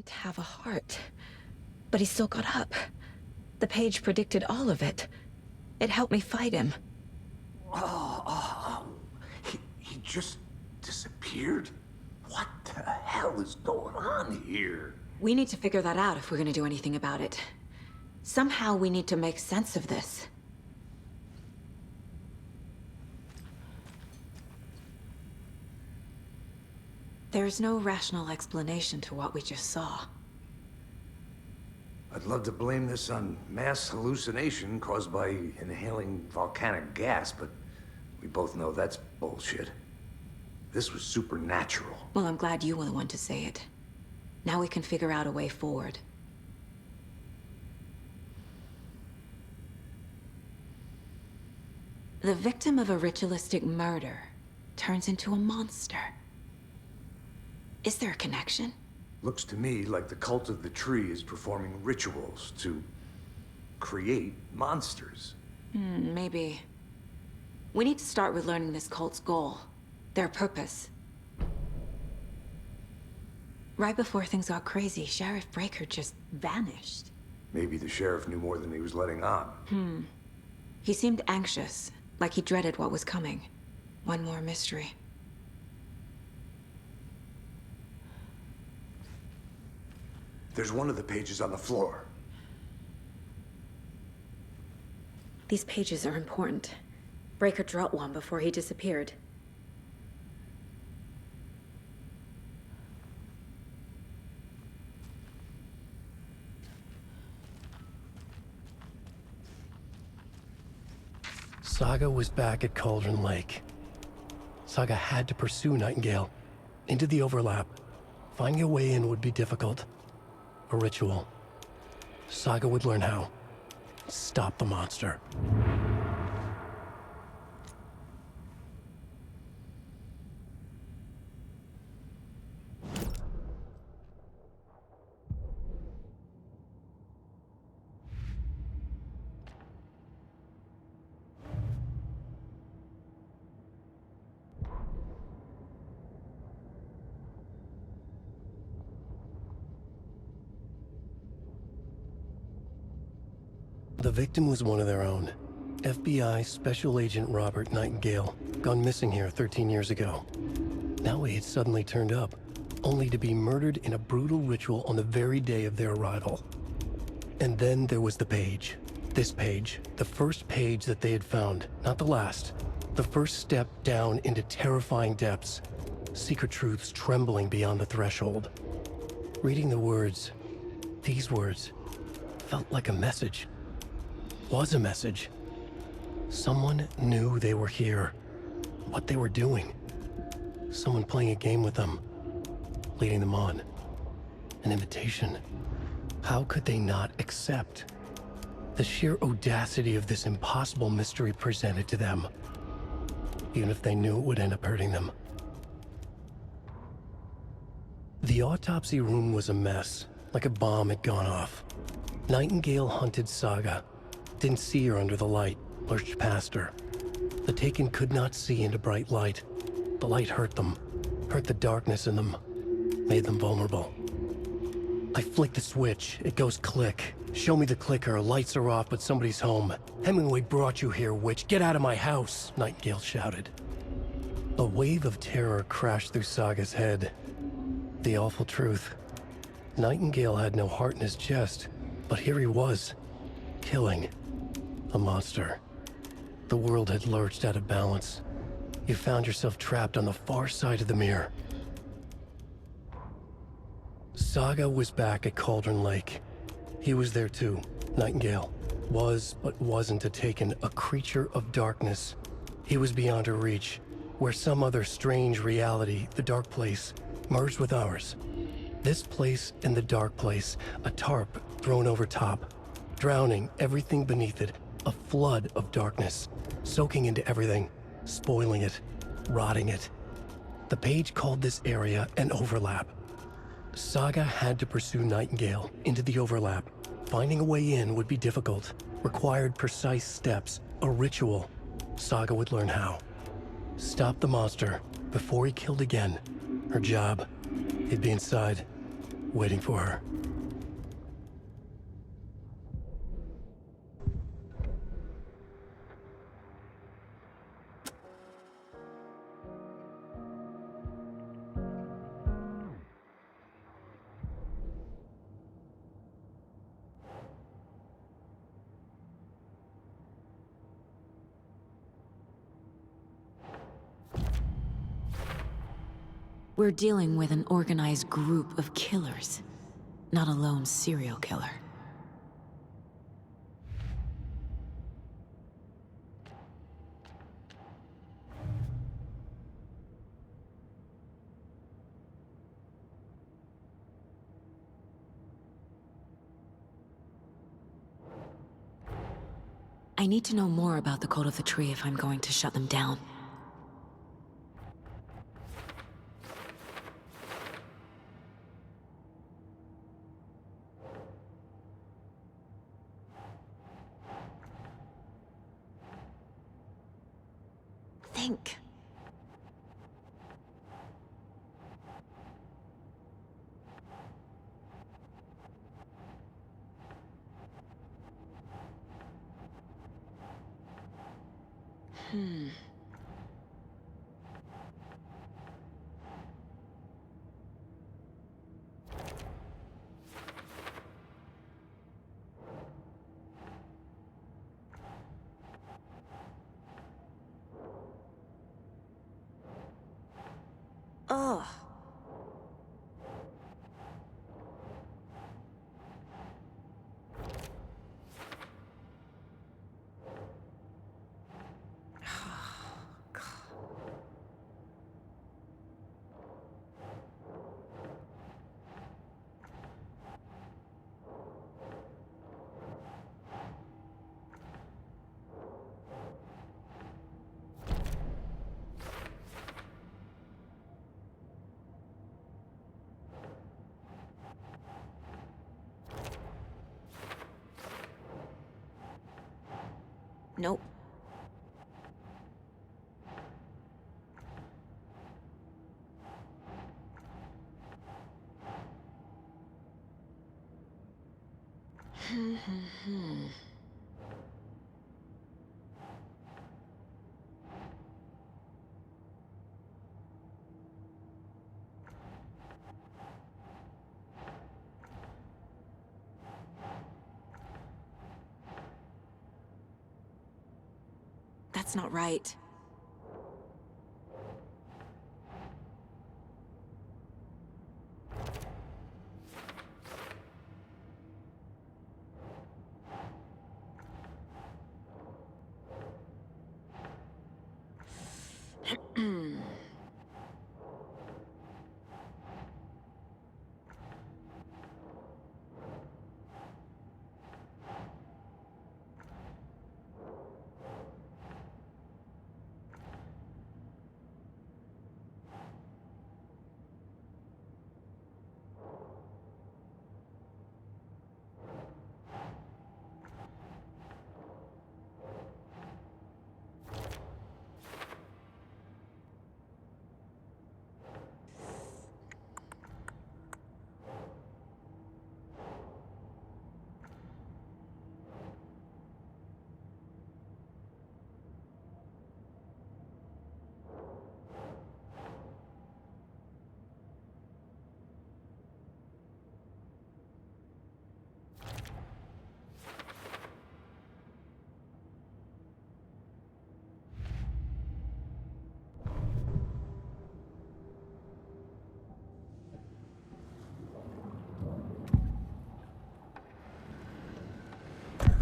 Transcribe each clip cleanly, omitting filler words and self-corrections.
have a heart. But he still got up. The page predicted all of it. It helped me fight him. He just disappeared? What the hell is going on here? We need to figure that out if we're gonna do anything about it. Somehow we need to make sense of this. There's no rational explanation to what we just saw. I'd love to blame this on mass hallucination caused by inhaling volcanic gas, but we both know that's bullshit. This was supernatural. Well, I'm glad you were the one to say it. Now we can figure out a way forward. The victim of a ritualistic murder turns into a monster. Is there a connection? Looks to me like the cult of the tree is performing rituals to create monsters. Maybe. We need to start with learning this cult's goal. Their purpose. Right before things got crazy, Sheriff Breaker just vanished. Maybe the sheriff knew more than he was letting on. He seemed anxious, like he dreaded what was coming. One more mystery. There's one of the pages on the floor. These pages are important. Breaker dropped one before he disappeared. Saga was back at Cauldron Lake. Saga had to pursue Nightingale into the overlap. Finding a way in would be difficult. A ritual. Saga would learn how. Stop the monster. The victim was one of their own. FBI Special Agent Robert Nightingale, gone missing here 13 years ago. Now he had suddenly turned up, only to be murdered in a brutal ritual on the very day of their arrival. And then there was the page. This page, the first page that they had found, not the last. The first step down into terrifying depths. Secret truths trembling beyond the threshold. Reading the words, these words, felt like a message. Was a message. Someone knew they were here, what they were doing. Someone playing a game with them, leading them on. An invitation. How could they not accept? The sheer audacity of this impossible mystery presented to them, even if they knew it would end up hurting them. The autopsy room was a mess, like a bomb had gone off. Nightingale hunted Saga. Didn't see her under the light, lurched past her. The Taken could not see into bright light. The light hurt them, hurt the darkness in them, made them vulnerable. I flick the switch, it goes click. Show me the clicker, lights are off, but somebody's home. Hemingway brought you here, witch. Get out of my house, Nightingale shouted. A wave of terror crashed through Saga's head. The awful truth. Nightingale had no heart in his chest, but here he was, killing. A monster. The world had lurched out of balance. You found yourself trapped on the far side of the mirror. Saga was back at Cauldron Lake. He was there too, Nightingale. Was, but wasn't a Taken, a creature of darkness. He was beyond her reach, where some other strange reality, the dark place, merged with ours. This place and the dark place, a tarp thrown over top, drowning everything beneath it, a flood of darkness, soaking into everything, spoiling it, rotting it. The page called this area an overlap. Saga had to pursue Nightingale into the overlap. Finding a way in would be difficult, required precise steps, a ritual. Saga would learn how. Stop the monster before he killed again. Her job, he'd be inside, waiting for her. We're dealing with an organized group of killers, not a lone serial killer. I need to know more about the Code of the Tree if I'm going to shut them down. Think. Ugh. Nope. That's not right.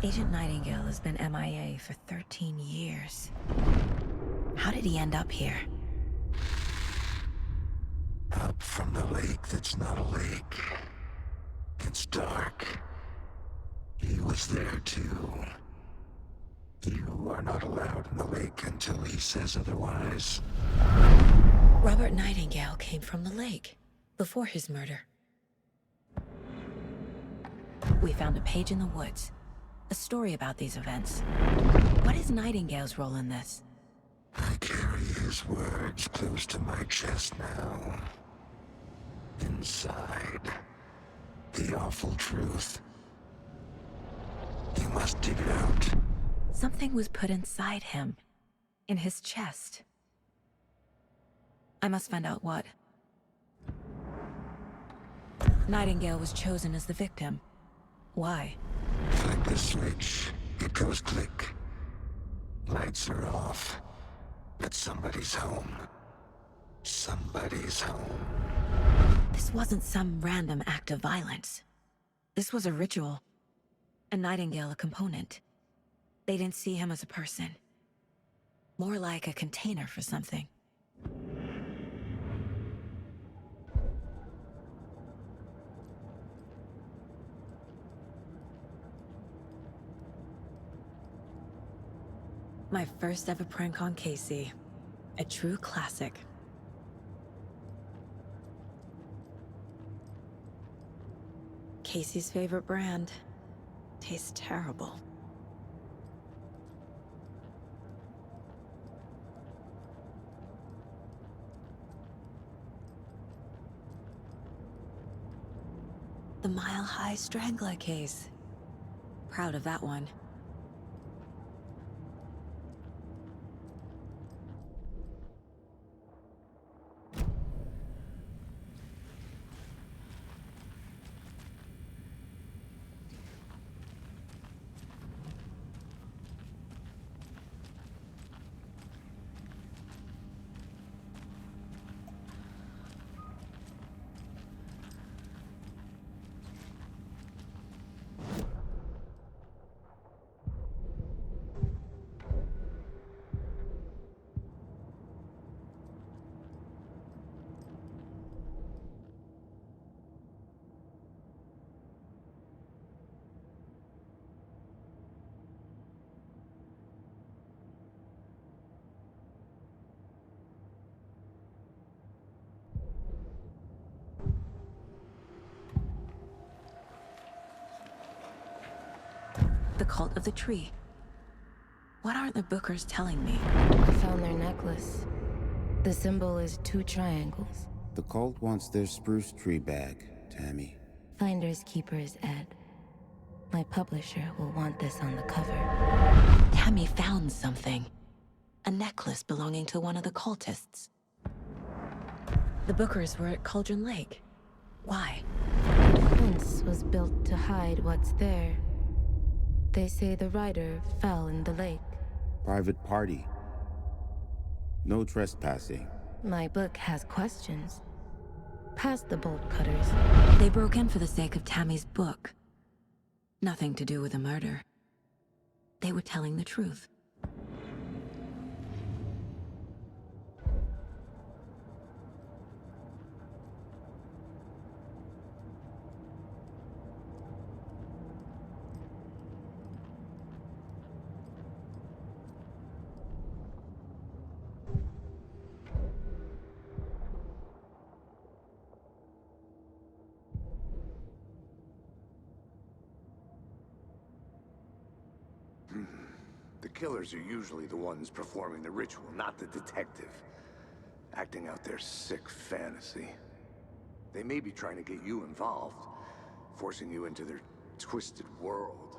Agent Nightingale has been MIA for 13 years. How did he end up here? Up from the lake that's not a lake. It's dark. He was there too. You are not allowed in the lake until he says otherwise. Robert Nightingale came from the lake, before his murder. We found a page in the woods. A story about these events. What is Nightingale's role in this? I carry his words close to my chest now. Inside, The awful truth. You must dig it out. Something was put inside him. In his chest. I must find out what. Nightingale was chosen as the victim. Why? Flick the switch. It goes click. Lights are off. But somebody's home. Somebody's home. This wasn't some random act of violence. This was a ritual. And Nightingale a component. They didn't see him as a person. More like a container for something. My first ever prank on Casey. A true classic. Casey's favorite brand. Tastes terrible. The Mile High Strangler case. Proud of that one. The cult of the tree. What aren't the Bookers telling me? I found their necklace. The symbol is 2 triangles. The cult wants their spruce tree back, Tammy. Finders keepers, Ed. My publisher will want this on the cover. Tammy found something. A necklace belonging to one of the cultists. The Bookers were at Cauldron Lake. Why? The fence was built to hide what's there. They say the rider fell in the lake. Private party. No trespassing. My book has questions. Past the bolt cutters. They broke in for the sake of Tammy's book. Nothing to do with the murder. They were telling the truth. The killers are usually the ones performing the ritual, not the detective. Acting out their sick fantasy. They may be trying to get you involved, forcing you into their twisted world.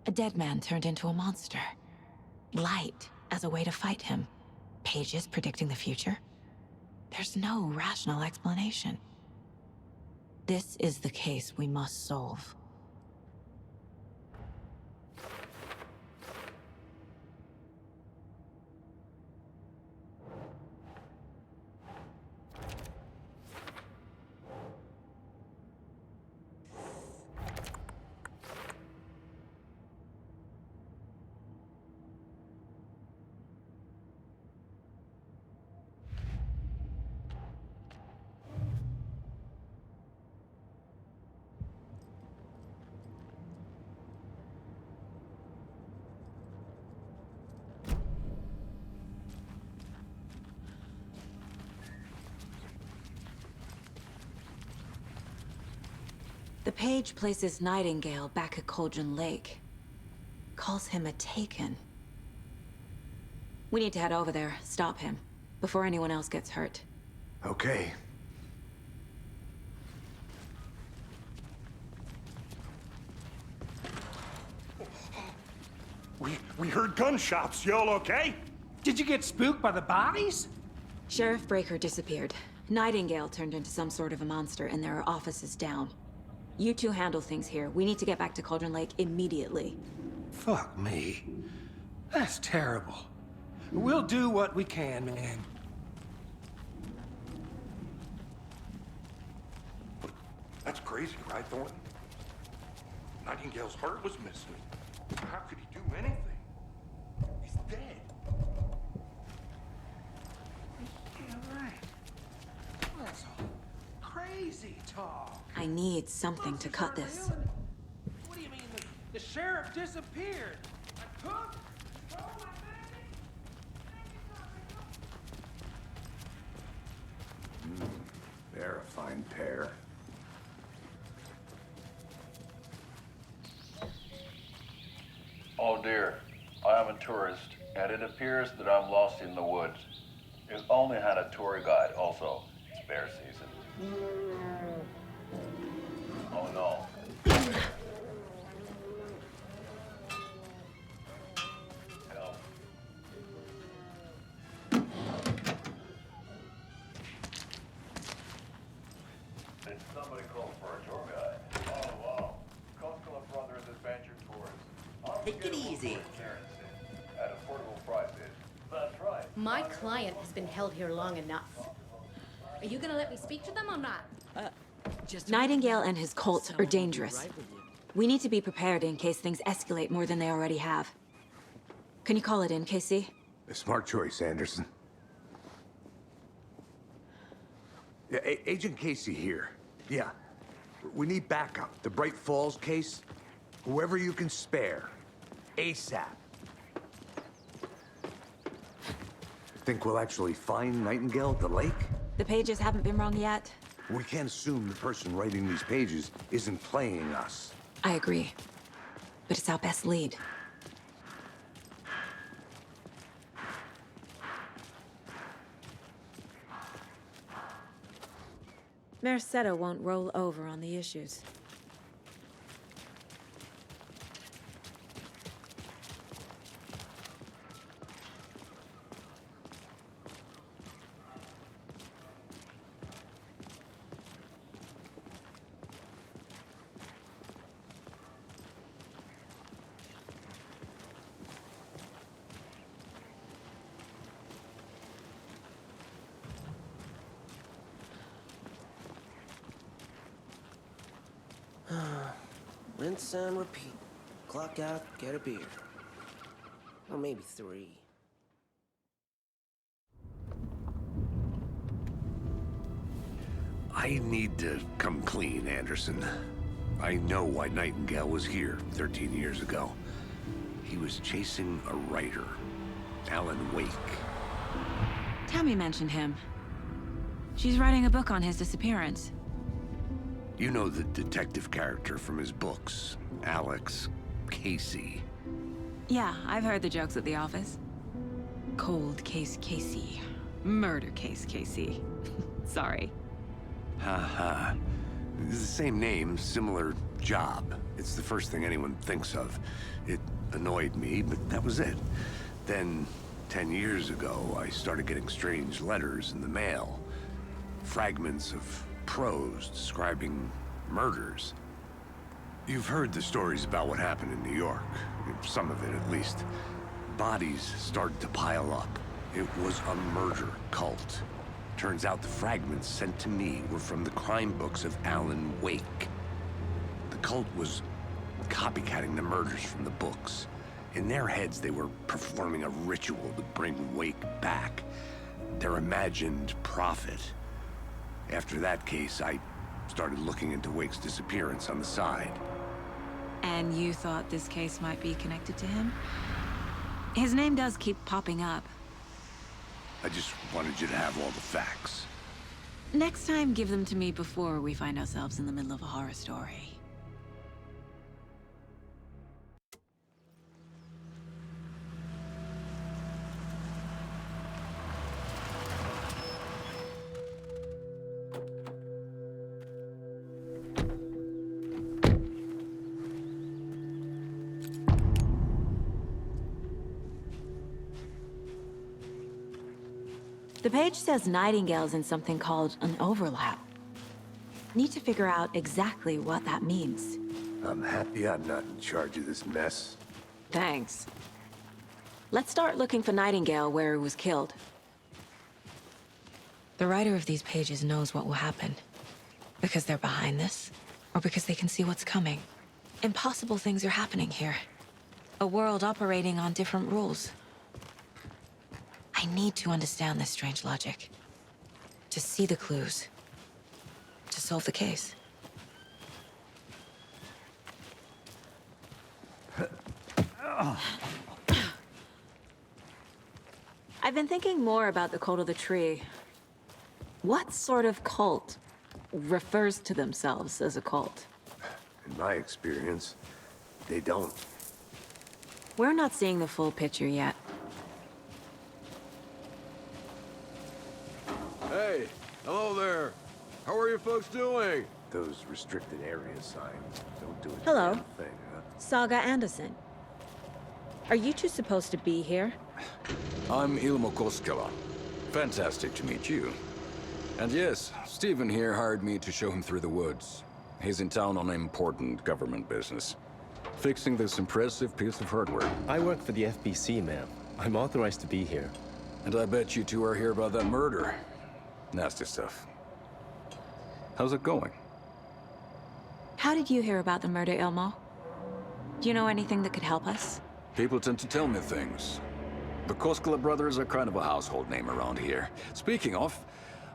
A dead man turned into a monster. Light as a way to fight him. Pages predicting the future. There's no rational explanation. This is the case we must solve. The page places Nightingale back at Cauldron Lake. Calls him a Taken. We need to head over there, stop him, before anyone else gets hurt. Okay. We heard gunshots. Y'all okay? Did you get spooked by the bodies? Sheriff Breaker disappeared. Nightingale turned into some sort of a monster, and there are offices down. You two handle things here. We need to get back to Cauldron Lake immediately. Fuck me. That's terrible. We'll do what we can, man. That's crazy, right, Thornton? Nightingale's heart was missing. How could he do anything? He's dead. Yeah, right. That's all crazy talk. I need something to cut this. What do you mean the sheriff disappeared? I took? Oh, my baby! They're a fine pair. Oh dear, I am a tourist, and it appears that I'm lost in the woods. You've only had a tour guide also. It's bear season. Oh no. Help. Did somebody call for a tour guide? Oh wow. Costello Brothers Adventure Tours. Take it easy. At affordable prices. That's right. My client has been held here long enough. Are you gonna let me speak to them or not? Nightingale and his cult are dangerous. We need to be prepared in case things escalate more than they already have. Can you call it in, Casey? A smart choice, Anderson. Yeah, Agent Casey here. Yeah. We need backup. The Bright Falls case. Whoever you can spare. ASAP. Think we'll actually find Nightingale at the lake? The pages haven't been wrong yet. We can't assume the person writing these pages isn't playing us. I agree. But it's our best lead. Mercado won't roll over on the issues. Rinse and repeat. Clock out, get a beer. Or maybe 3. I need to come clean, Anderson. I know why Nightingale was here 13 years ago. He was chasing a writer, Alan Wake. Tammy mentioned him. She's writing a book on his disappearance. You know the detective character from his books, Alex Casey. Yeah, I've heard the jokes at the office. Cold case Casey. Murder case Casey. Sorry. Ha ha. It's the same name, similar job. It's the first thing anyone thinks of. It annoyed me, but that was it. Then, 10 years ago, I started getting strange letters in the mail. Fragments of prose describing murders. You've heard the stories about what happened in New York. Some of it, at least. Bodies started to pile up. It was a murder cult. Turns out the fragments sent to me were from the crime books of Alan Wake. The cult was copycatting the murders from the books. In their heads, they were performing a ritual to bring Wake back. Their imagined prophet. After that case, I started looking into Wake's disappearance on the side. And you thought this case might be connected to him? His name does keep popping up. I just wanted you to have all the facts. Next time, give them to me before we find ourselves in the middle of a horror story. The page says Nightingale's in something called an overlap. Need to figure out exactly what that means. I'm happy I'm not in charge of this mess. Thanks. Let's start looking for Nightingale where he was killed. The writer of these pages knows what will happen. Because they're behind this, or because they can see what's coming. Impossible things are happening here. A world operating on different rules. I need to understand this strange logic. To see the clues. To solve the case. I've been thinking more about the cult of the tree. What sort of cult refers to themselves as a cult? In my experience, they don't. We're not seeing the full picture yet. Hey, hello there. How are you folks doing? Those restricted area signs don't do a Hello. damn thing, huh? Saga Anderson. Are you two supposed to be here? I'm Ilmo Koskela. Fantastic to meet you. And yes, Stephen here hired me to show him through the woods. He's in town on important government business. Fixing this impressive piece of hardware. I work for the FBC, ma'am. I'm authorized to be here. And I bet you two are here about that murder. Nasty stuff. How's it going? How did you hear about the murder, Ilmo? Do you know anything that could help us? People tend to tell me things. The Koskela brothers are kind of a household name around here. Speaking of,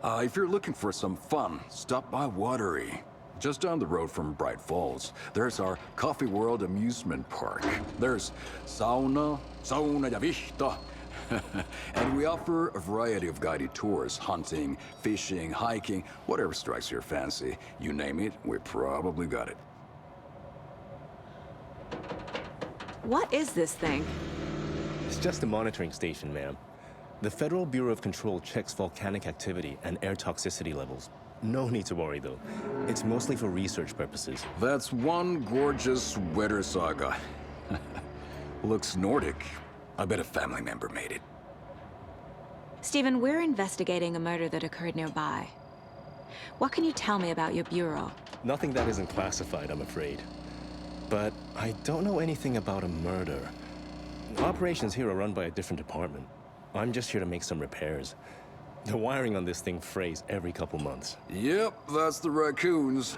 if you're looking for some fun, stop by Watery. Just down the road from Bright Falls, there's our Coffee World amusement park. There's sauna ja vihto. And we offer a variety of guided tours, hunting, fishing, hiking, whatever strikes your fancy. You name it, we probably got it. What is this thing? It's just a monitoring station, ma'am. The Federal Bureau of Control checks volcanic activity and air toxicity levels. No need to worry, though. It's mostly for research purposes. That's one gorgeous weather saga. Looks Nordic. I bet a family member made it. Stephen, we're investigating a murder that occurred nearby. What can you tell me about your bureau? Nothing that isn't classified, I'm afraid. But I don't know anything about a murder. Operations here are run by a different department. I'm just here to make some repairs. The wiring on this thing frays every couple months. Yep, that's the raccoons.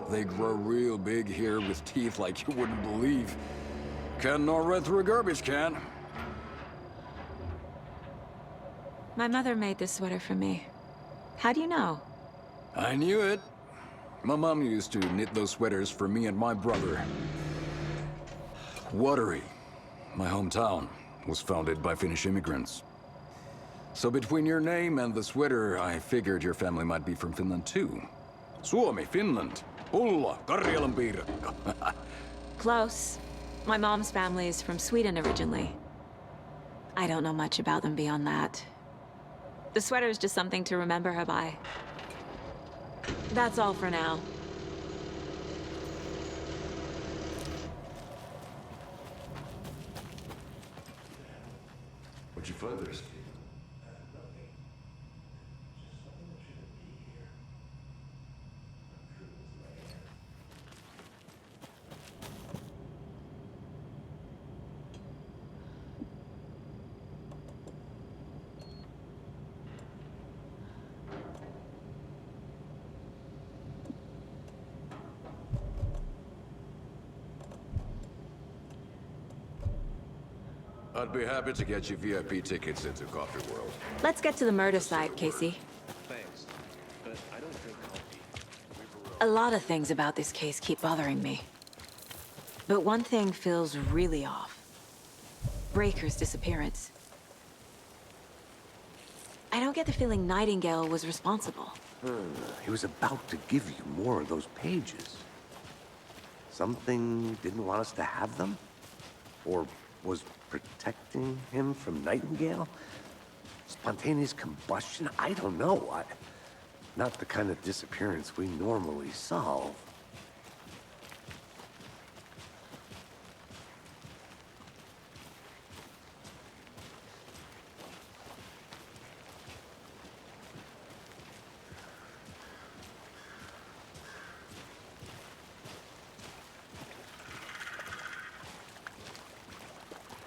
They grow real big here with teeth like you wouldn't believe. Can't gnaw right through a garbage can. My mother made this sweater for me. How do you know? I knew it. My mom used to knit those sweaters for me and my brother. Watery, my hometown, was founded by Finnish immigrants. So between your name and the sweater, I figured your family might be from Finland too. Suomi, Finland. Ulla, Karjalanpiirakka. Close. My mom's family is from Sweden originally. I don't know much about them beyond that. The sweater is just something to remember her by. That's all for now. What'd you find there, Steve? I'd be happy to get you VIP tickets into Coffee World. Let's get to the murder site, Casey. Thanks, but I don't drink coffee. A lot of things about this case keep bothering me. But one thing feels really off. Breaker's disappearance. I don't get the feeling Nightingale was responsible. He was about to give you more of those pages. Something didn't want us to have them? Or was protecting him from Nightingale? Spontaneous combustion? I don't know. Not the kind of disappearance we normally solve.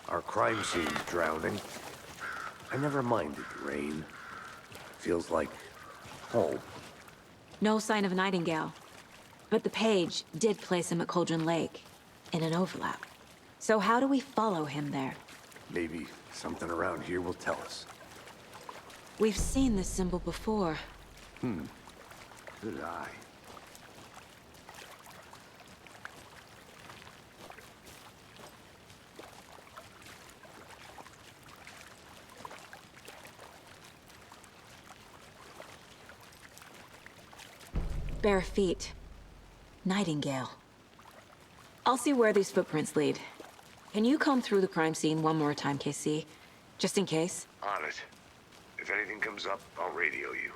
Our crime scene's drowning. I never minded the rain. Feels like home. No sign of Nightingale. But the page did place him at Cauldron Lake, in an overlap. So how do we follow him there? Maybe something around here will tell us. We've seen this symbol before. Good eye. Bare feet. Nightingale. I'll see where these footprints lead. Can you comb through the crime scene one more time, KC? Just in case? On it. If anything comes up, I'll radio you.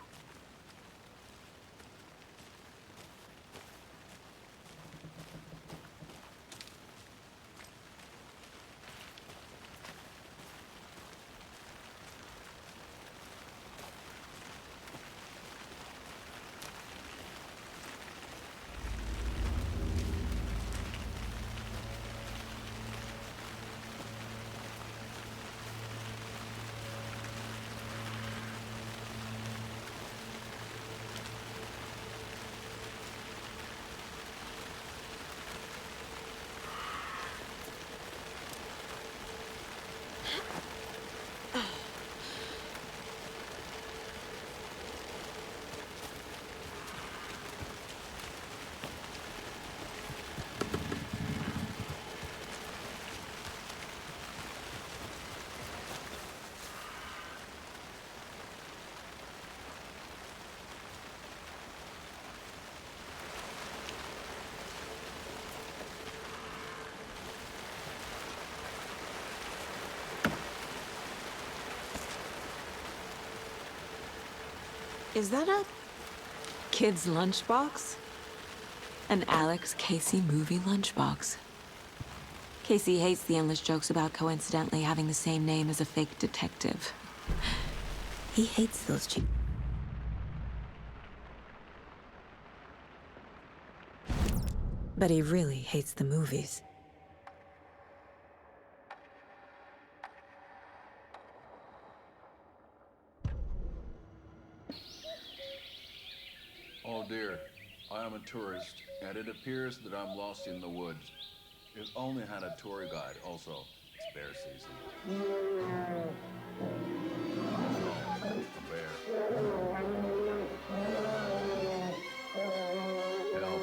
Is that a kid's lunchbox? An Alex Casey movie lunchbox. Casey hates the endless jokes about coincidentally having the same name as a fake detective. He hates those but he really hates the movies. Oh dear, I am a tourist, and it appears that I'm lost in the woods. It only had a tour guide, also. It's bear season. A bear. Help.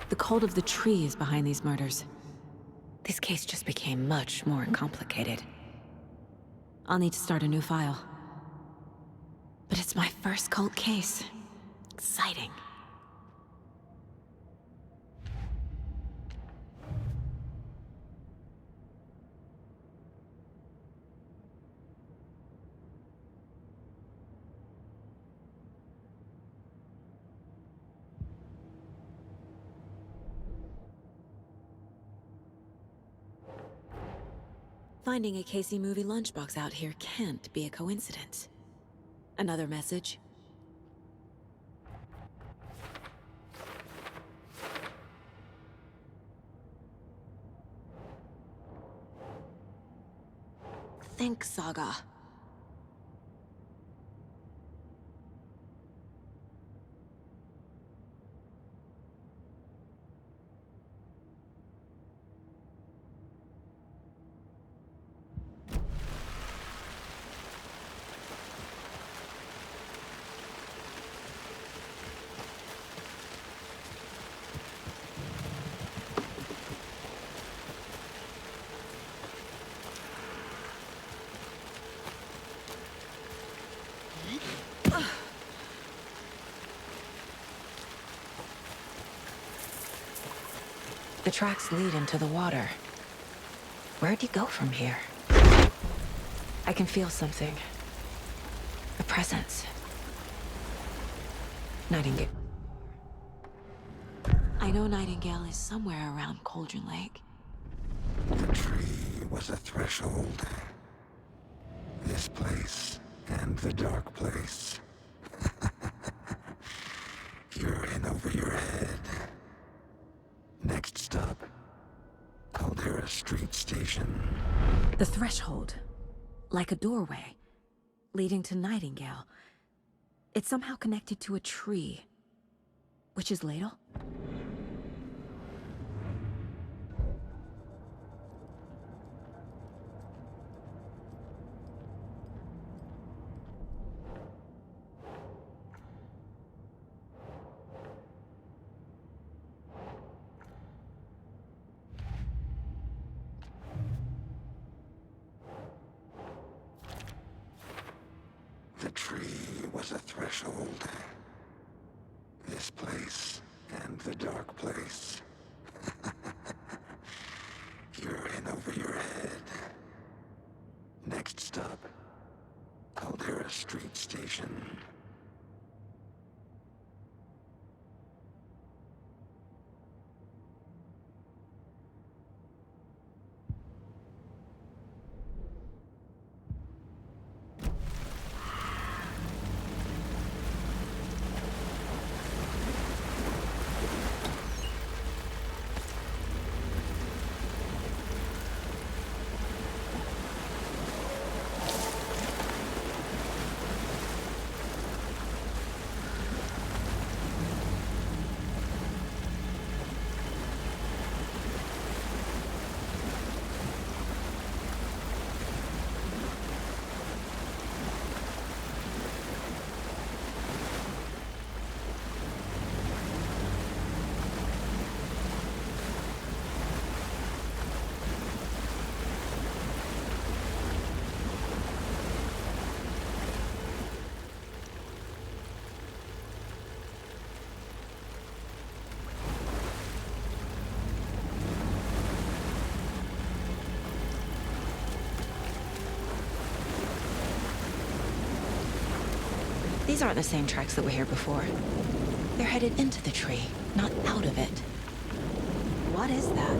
The cult of the tree is behind these murders. This case just became much more complicated. I'll need to start a new file. But it's my first cult case. Exciting. Finding a Casey movie lunchbox out here can't be a coincidence. Another message. Think, Saga. The tracks lead into the water. Where'd he go from here? I can feel something. A presence. Nightingale. I know Nightingale is somewhere around Cauldron Lake. The tree was a threshold. This place and the dark place. You're in over your head. Next stop, Caldera Street Station. The threshold. Like a doorway. Leading to Nightingale. It's somehow connected to a tree. Witch's Ladle? The tree was a threshold. This place and the dark place. You're in over your head. Next stop, Caldera Street Station. These aren't the same tracks that were here before. They're headed into the tree, not out of it. What is that?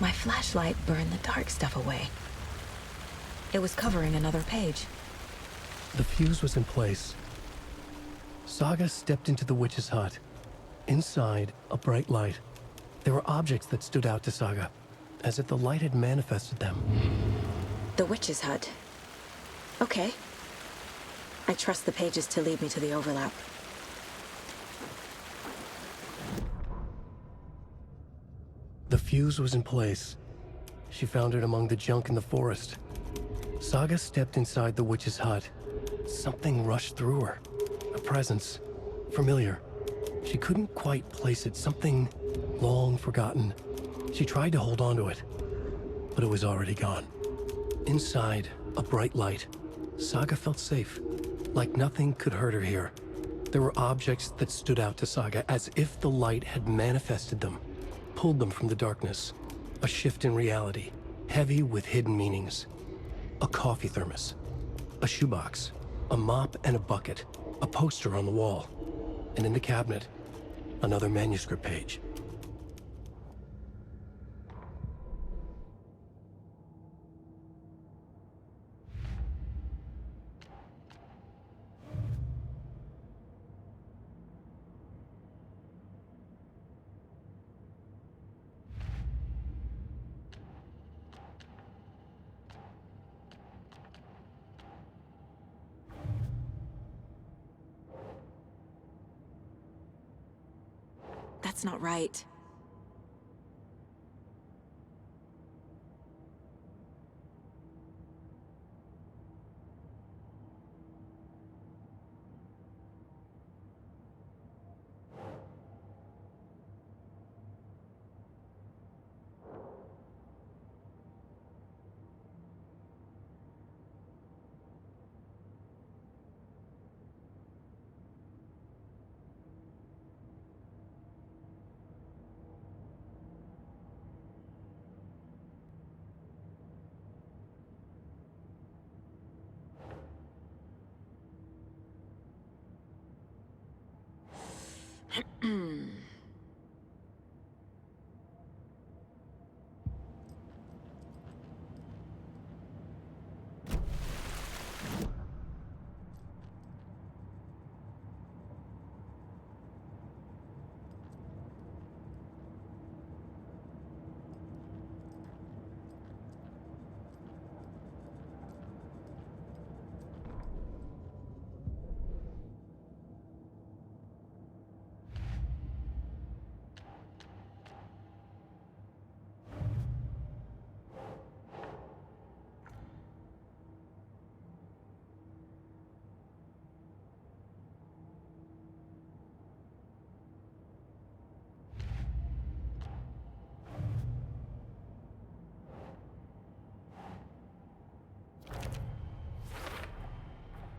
My flashlight burned the dark stuff away. It was covering another page. The fuse was in place. Saga stepped into the witch's hut. Inside, a bright light. There were objects that stood out to Saga, as if the light had manifested them. The witch's hut. Okay. I trust the pages to lead me to the overlap. The fuse was in place. She found it among the junk in the forest. Saga stepped inside the witch's hut. Something rushed through her. A presence. Familiar. She couldn't quite place it. Something long forgotten. She tried to hold on to it, but it was already gone. Inside, a bright light. Saga felt safe, like nothing could hurt her here. There were objects that stood out to Saga as if the light had manifested them, pulled them from the darkness. A shift in reality, heavy with hidden meanings. A coffee thermos, a shoebox, a mop and a bucket, a poster on the wall, and in the cabinet, another manuscript page. That's not right.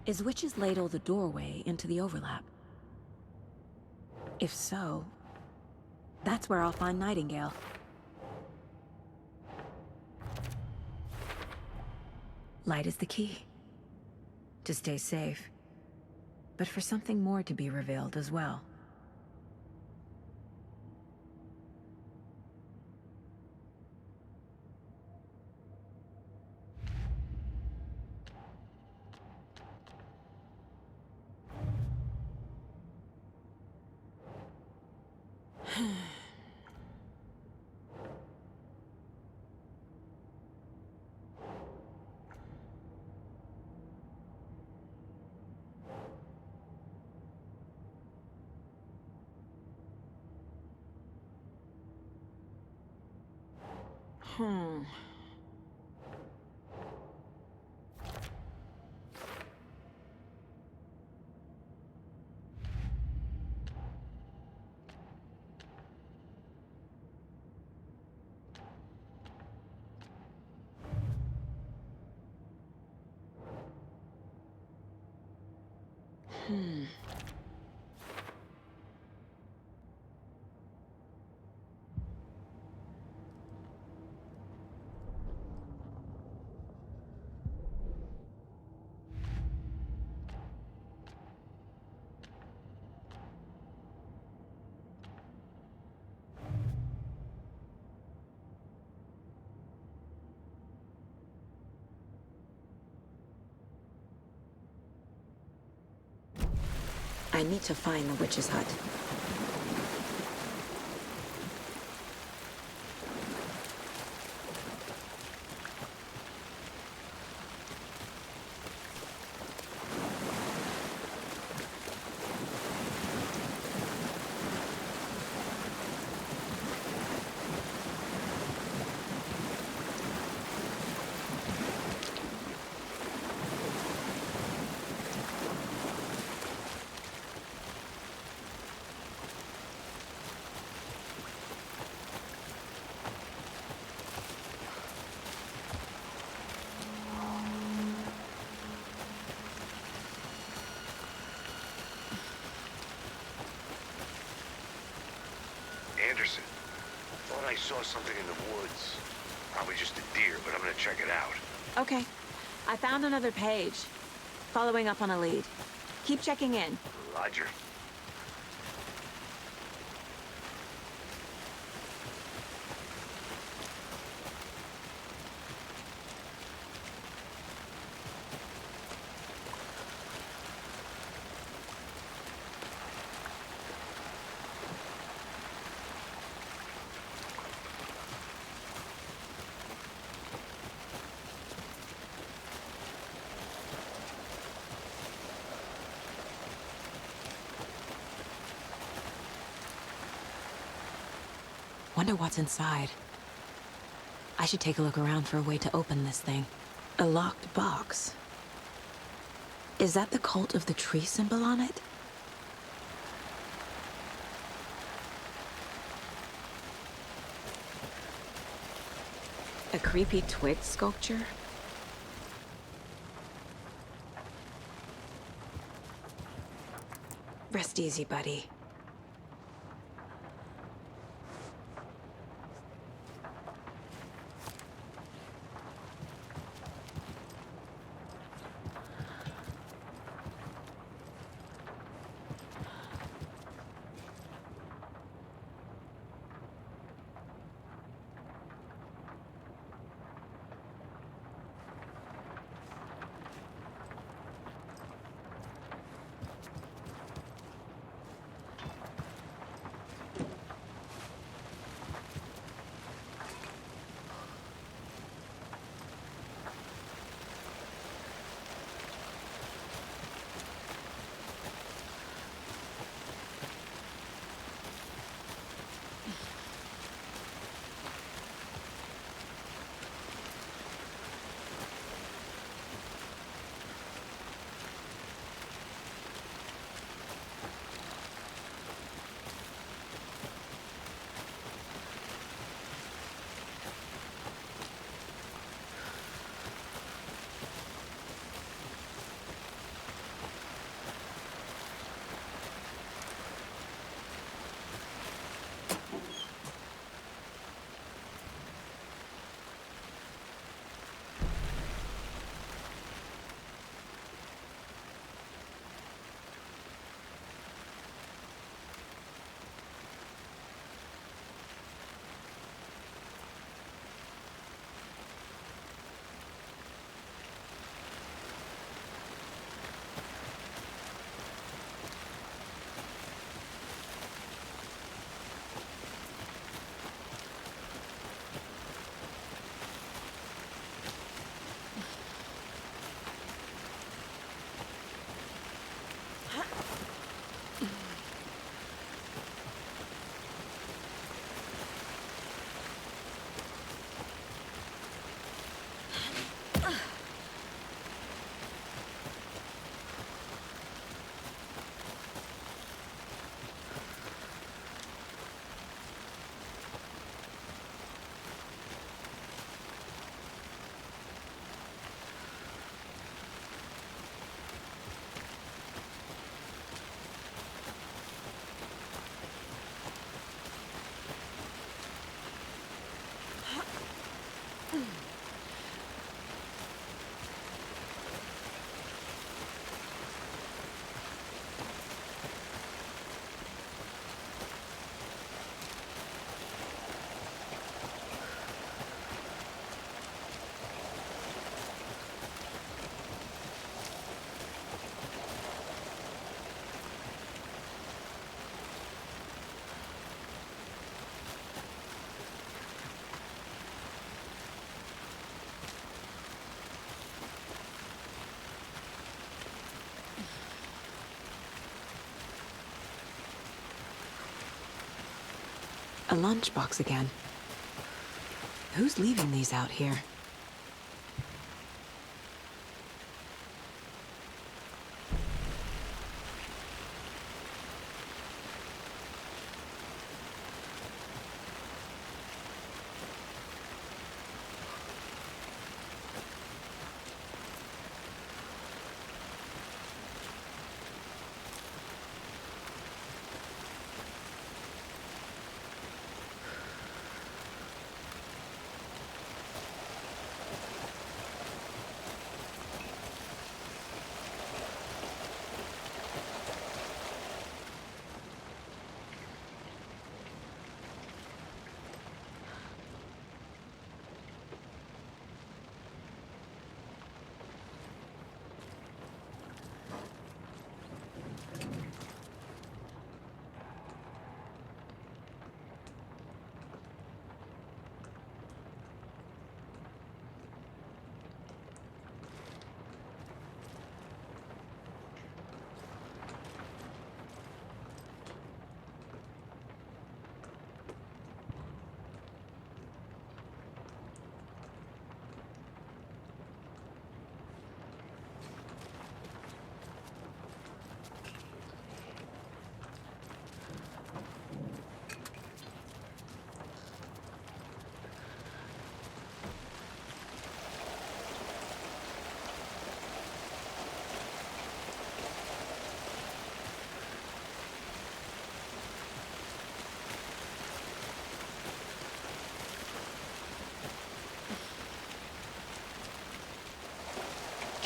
Is Witch's Ladle the doorway into the overlap? If so, that's where I'll find Nightingale. Light is the key. To stay safe. But for something more to be revealed as well. Hmm. I need to find the witch's hut. Anderson, thought I saw something in the woods. Probably just a deer, but I'm gonna check it out. Okay. I found another page. Following up on a lead. Keep checking in. Roger. Wonder what's inside. I should take a look around for a way to open this thing. A locked box. Is that the cult of the tree symbol on it? A creepy twig sculpture? Rest easy, buddy. lunchbox again. Who's leaving these out here?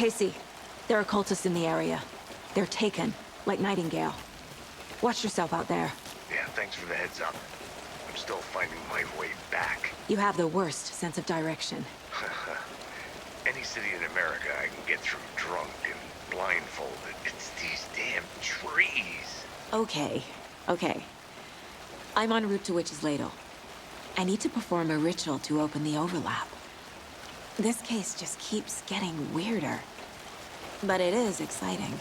Casey, there are cultists in the area. They're taken, like Nightingale. Watch yourself out there. Yeah, thanks for the heads up. I'm still finding my way back. You have the worst sense of direction. Any city in America I can get through drunk and blindfolded. It's these damn trees. Okay, okay. I'm en route to Witch's Ladle. I need to perform a ritual to open the overlap. This case just keeps getting weirder. But it is exciting.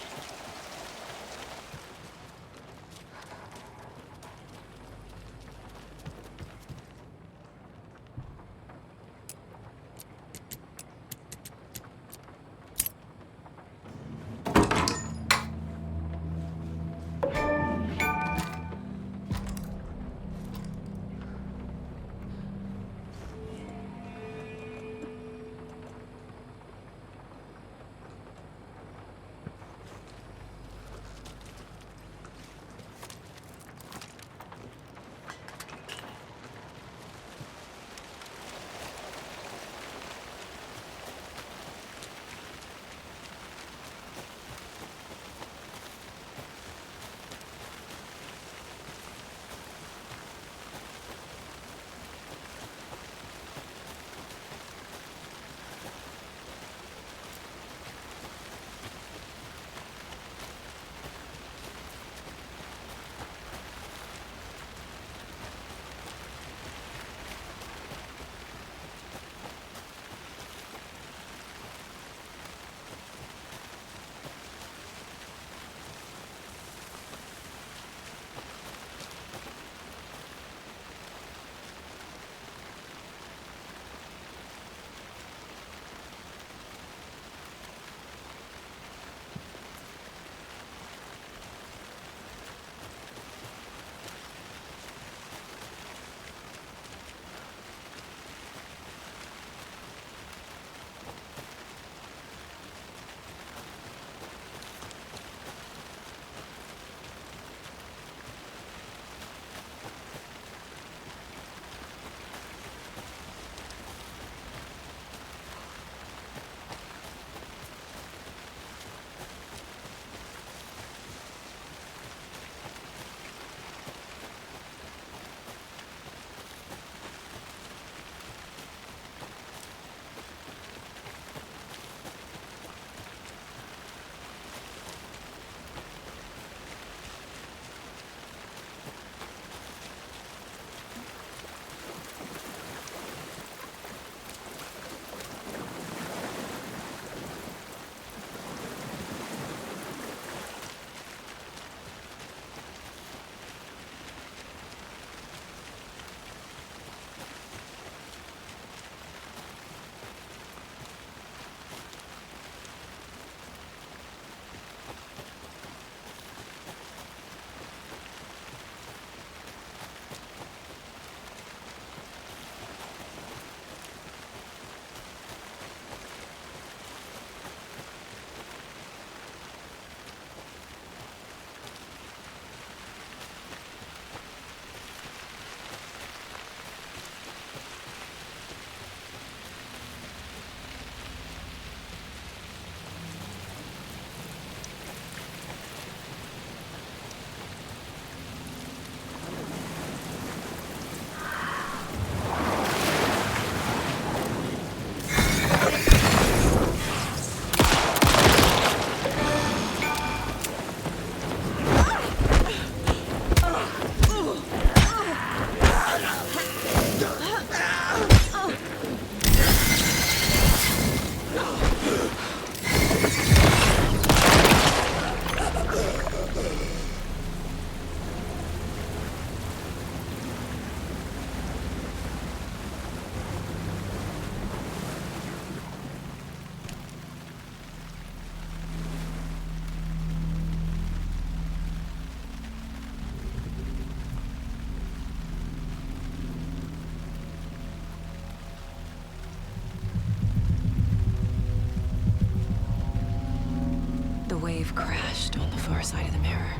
wave crashed on the far side of the mirror.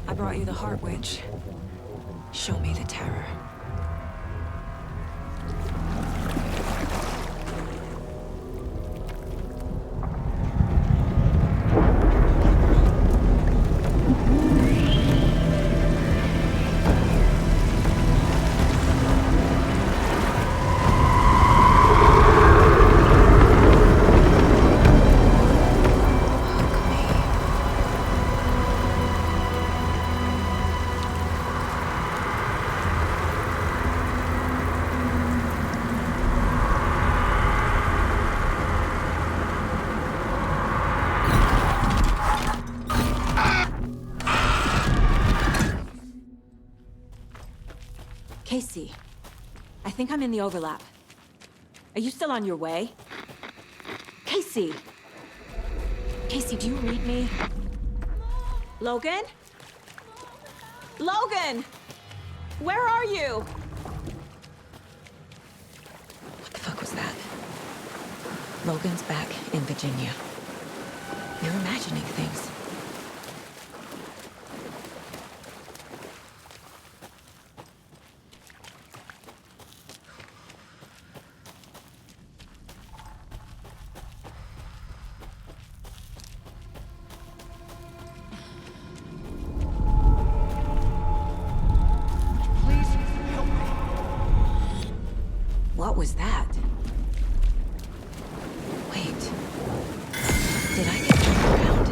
I brought you the Heart Witch. Show me the terror. Casey, I think I'm in the overlap. Are you still on your way? Casey! Casey, do you read me? Logan? Logan! Where are you? What the fuck was that? Logan's back in Virginia. You're imagining things. What was that? Wait. Did I get turned around?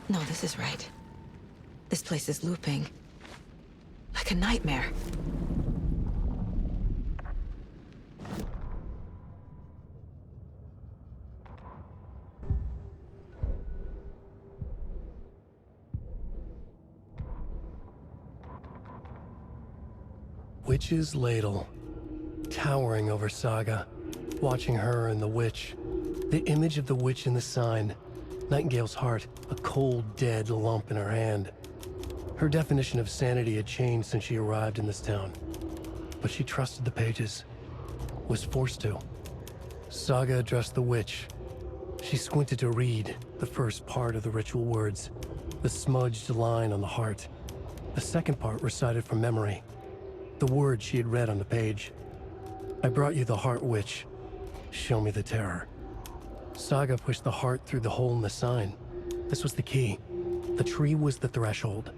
No, this is right. This place is looping. Like a nightmare. Witch's Ladle. Towering over Saga, watching her and the witch. The image of the witch in the sign. Nightingale's heart, a cold, dead lump in her hand. Her definition of sanity had changed since she arrived in this town. But she trusted the pages. Was forced to. Saga addressed the witch. She squinted to read the first part of the ritual words. The smudged line on the heart. The second part recited from memory. The words she had read on the page. I brought you the Heart Witch. Show me the terror. Saga pushed the heart through the hole in the sign. This was the key. The tree was the threshold.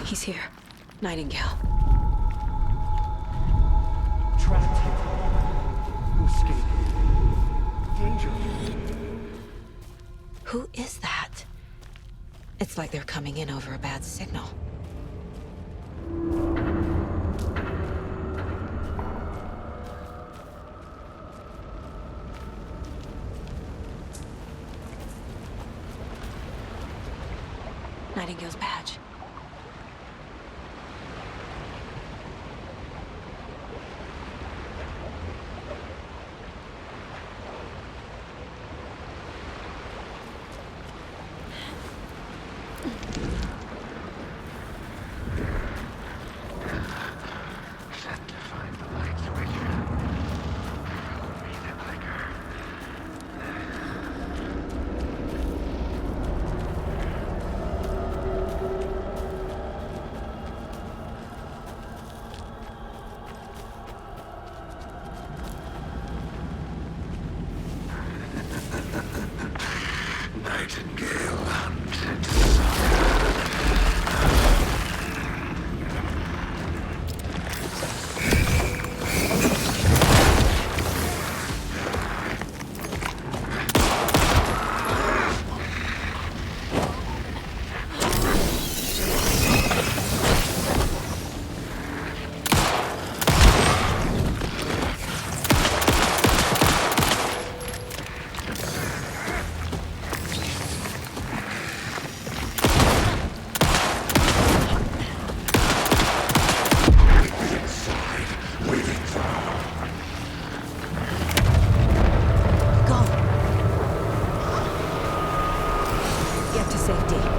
He's here. Nightingale. Trapped here. To escape. Danger. Who is that? It's like they're coming in over a bad signal. Nightingale's badge. safety.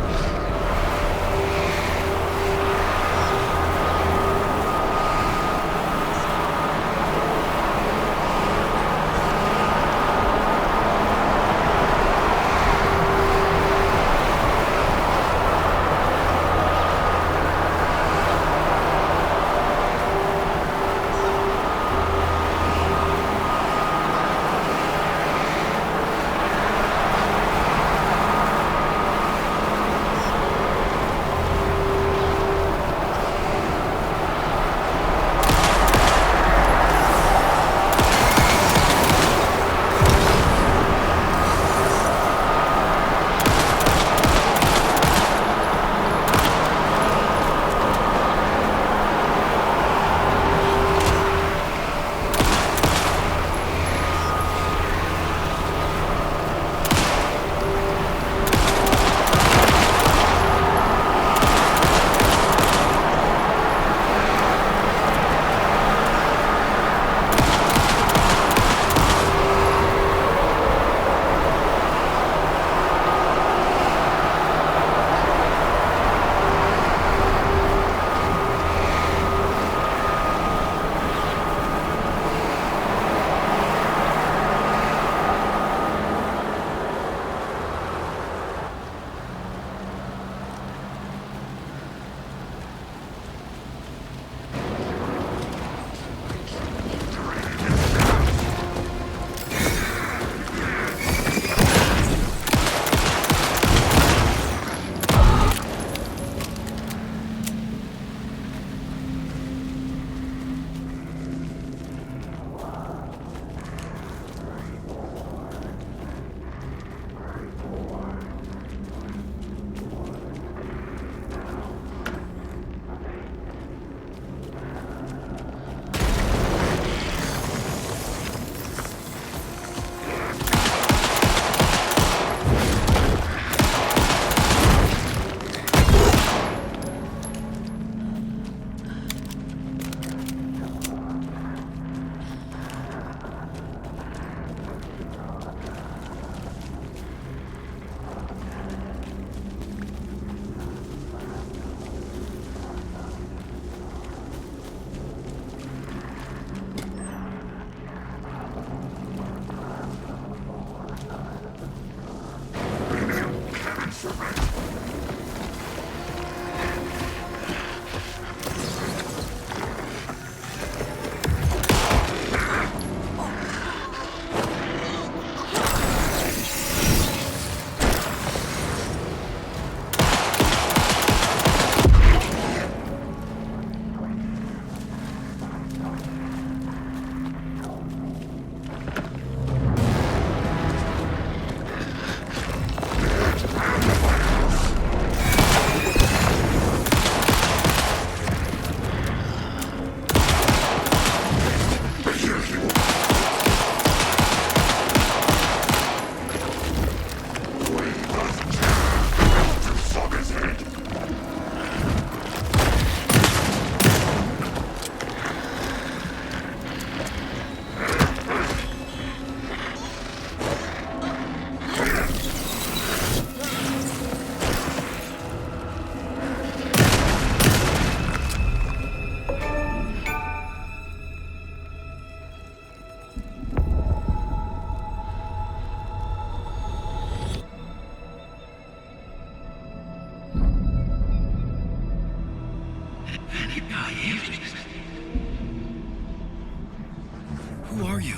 Who are you?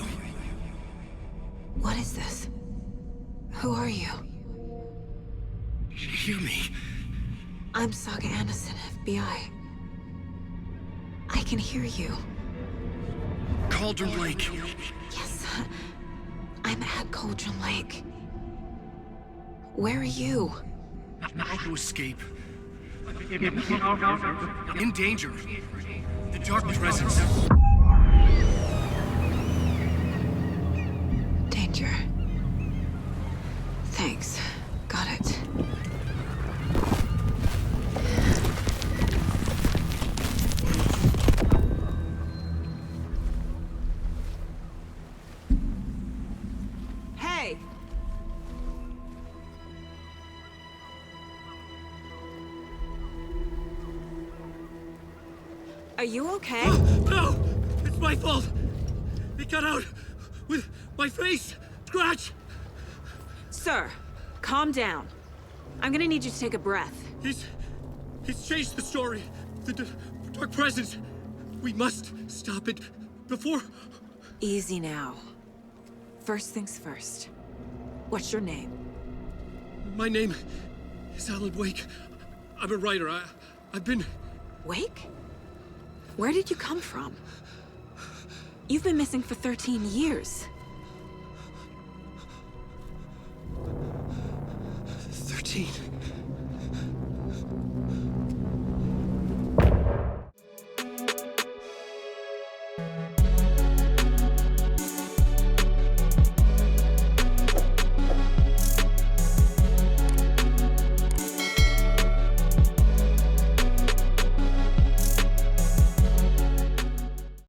What is this? Who are you? Hear me. I'm Saga Anderson, FBI. I can hear you. Cauldron Lake. Yes, I'm at Cauldron Lake. Where are you? How to escape. In danger. The dark presence. Danger. Thanks. Got it. Hey! Are you okay? No! It's my fault! It got out with my face! Scratch! Sir, calm down. I'm gonna need you to take a breath. He's changed the story. The dark presence. We must stop it before... Easy now. First things first. What's your name? My name is Alan Wake. I'm a writer. I've been... Wake? Where did you come from? You've been missing for 13 years. 13?